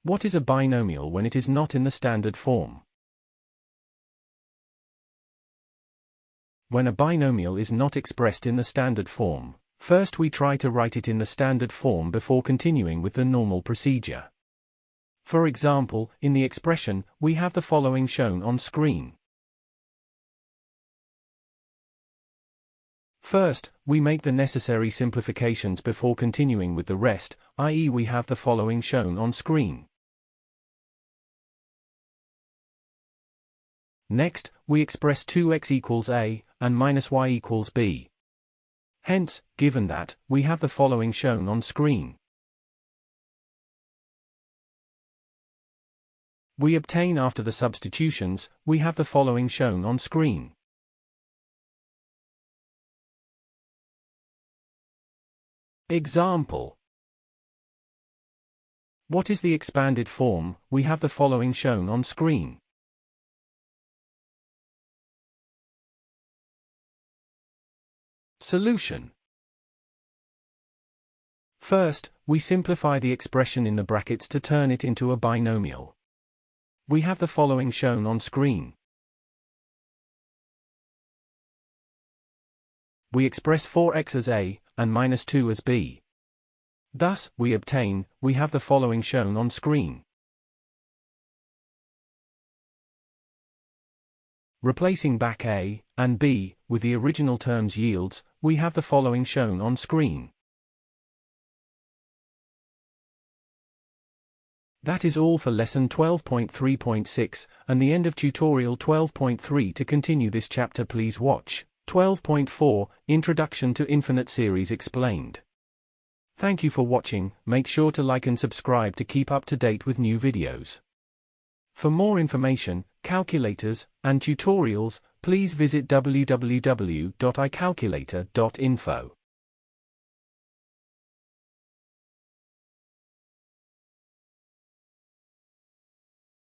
What is a binomial when it is not in the standard form? When a binomial is not expressed in the standard form, first we try to write it in the standard form before continuing with the normal procedure. For example, in the expression, we have the following shown on screen. First, we make the necessary simplifications before continuing with the rest, i.e. we have the following shown on screen. Next, we express 2x equals a, and minus y equals b. Hence, given that, we have the following shown on screen. We obtain after the substitutions, we have the following shown on screen. Example. What is the expanded form? We have the following shown on screen. Solution. First, we simplify the expression in the brackets to turn it into a binomial. We have the following shown on screen. We express 4x as a, and minus 2 as b. Thus, we have the following shown on screen. Replacing back a, and b, with the original terms yields, we have the following shown on screen. That is all for lesson 12.3.6, and the end of tutorial 12.3. To continue this chapter please watch 12.4, Introduction to Infinite Series Explained. Thank you for watching. Make sure to like and subscribe to keep up to date with new videos. For more information, calculators, and tutorials, please visit www.icalculator.info.